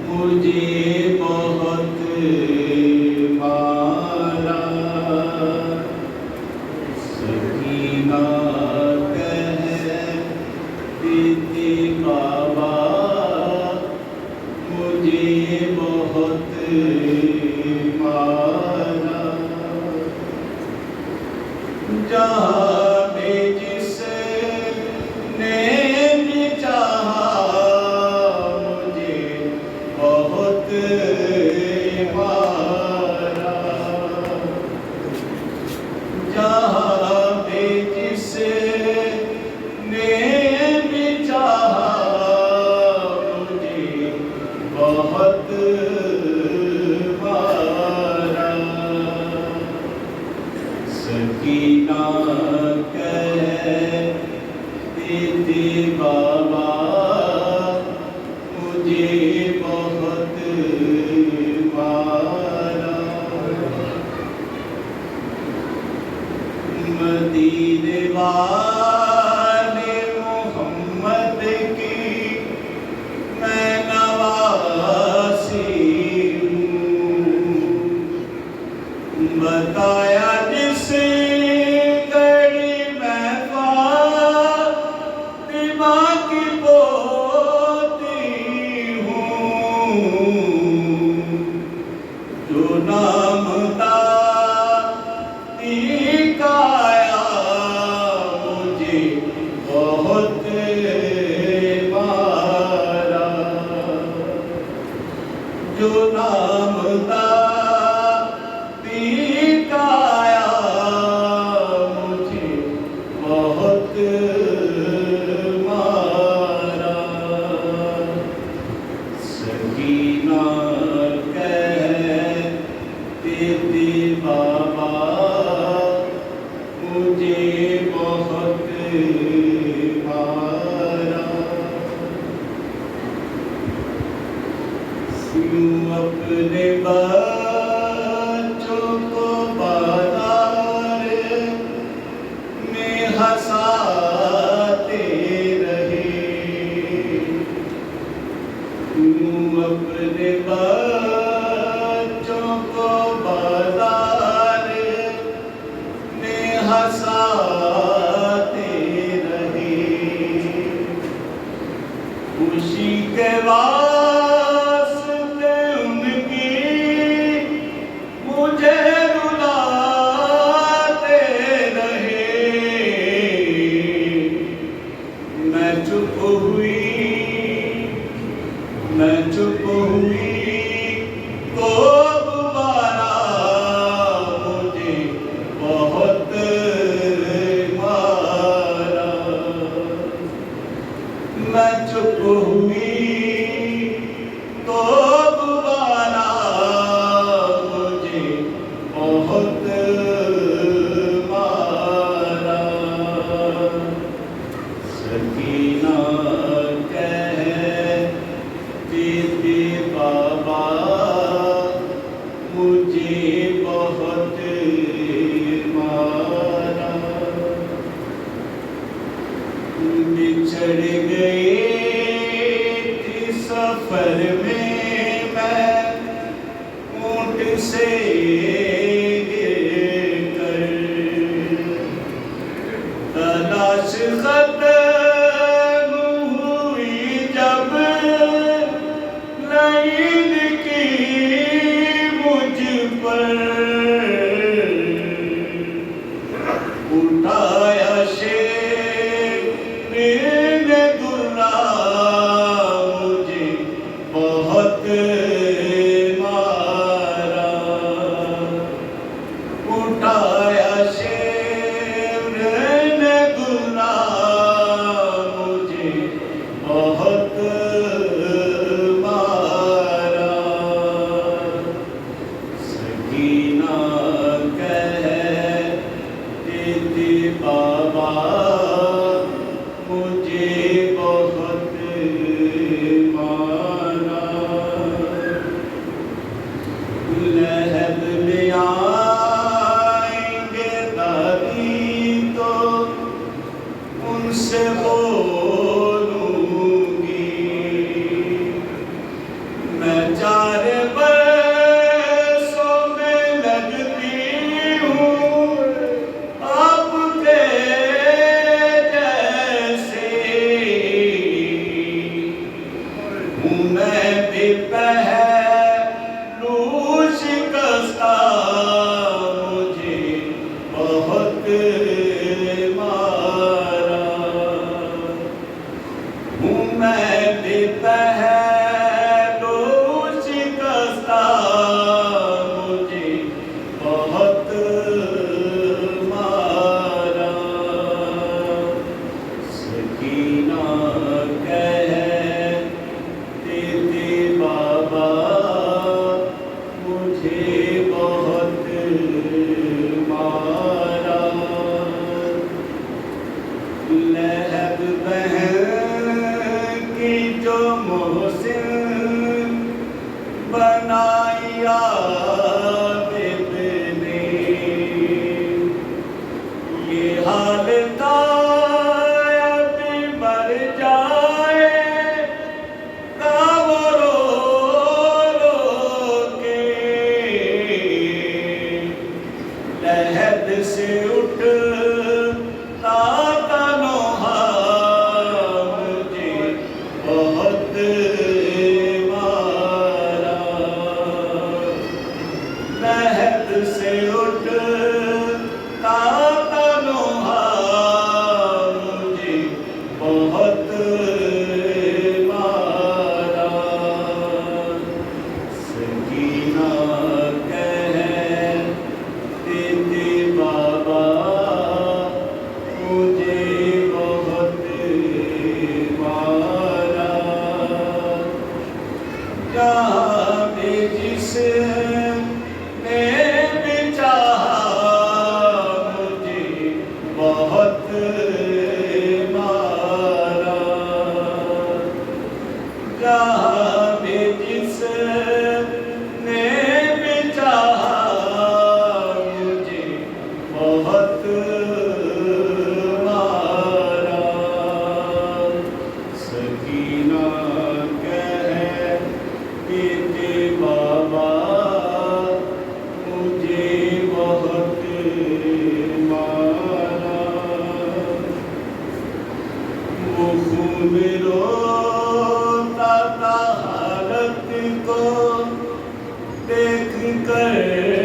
मुझे बहुत मारा सकीना कहती बाबा मुझे बहुत मारा। जहाँ में जिसने भी चाहा मुझे बहुत मारा। जहाँ में जिसने भी चाहा मुझे बहुत मारा। सकीना कहती थी बाबा मुझे बहुत मारा। मदीने वाले मोहम्मद की मैं नवासी हूँ। बताया जिसे गड़ी मैं फातिमा की पोती हूँ। जो नाम काया मुझे बहुत मारा। जो नाम काया मुझे बहुत मारा। सकीना कहती थी बाबा मुझे बहुत मारा। यूं अपने बच्चों को बाजार में हंसाते रहे। यूं अपने बच्चों को बाजार में हंसाते रहे। खुशी के वास्ते उनकी मुझे रुलाते रहे। मैं चुप हुई तो दोबारा मुझे बहुत मारा। मैं चुप हुई तो दोबारा मुझे बहुत मारा। सकीना कहती थी बाबा मुझे बहुत मारा। बिछड़ गई थी सफर में मैं ऊंट से गिरकर। तलाश खत्म हुई जब लाइन की मुझ पर। उठाया ने दुर्रा मुझे बहुत मारा। उठाया ने दुर्रा उनसे बोलूंगी। मैं 4 बरसों में लगती हूँ आपके जैसे, हूँ मैं भी पहलू शिकस्ता, मुझे बहुत मारा। हूँ मैं भी पहलू शिकस्ता, मुझे बहुत मारा। सकीना कहती थी बाबा मुझे बहुत मारा। लहब बहन की जो मोहसिन बनाई आबिद ने, ये हाल था अभी मर जाएगा वो रो रो के। लहद से उठता तनहा, मुझे बहुत मारा। लहद से उठता तनहा, मुझे बहुत मारा। सकीना कहती थी बाबा मुझे बहुत मारा। जहाँ भी जिसने भी चाहा, मुझे बहुत मारा। जहाँ भी जिसने भी चाहा, मुझे बहुत मारा। सकीना कहती थी बाबा मुझे बहुत मारा। वो खून रोता था हालत को देख कर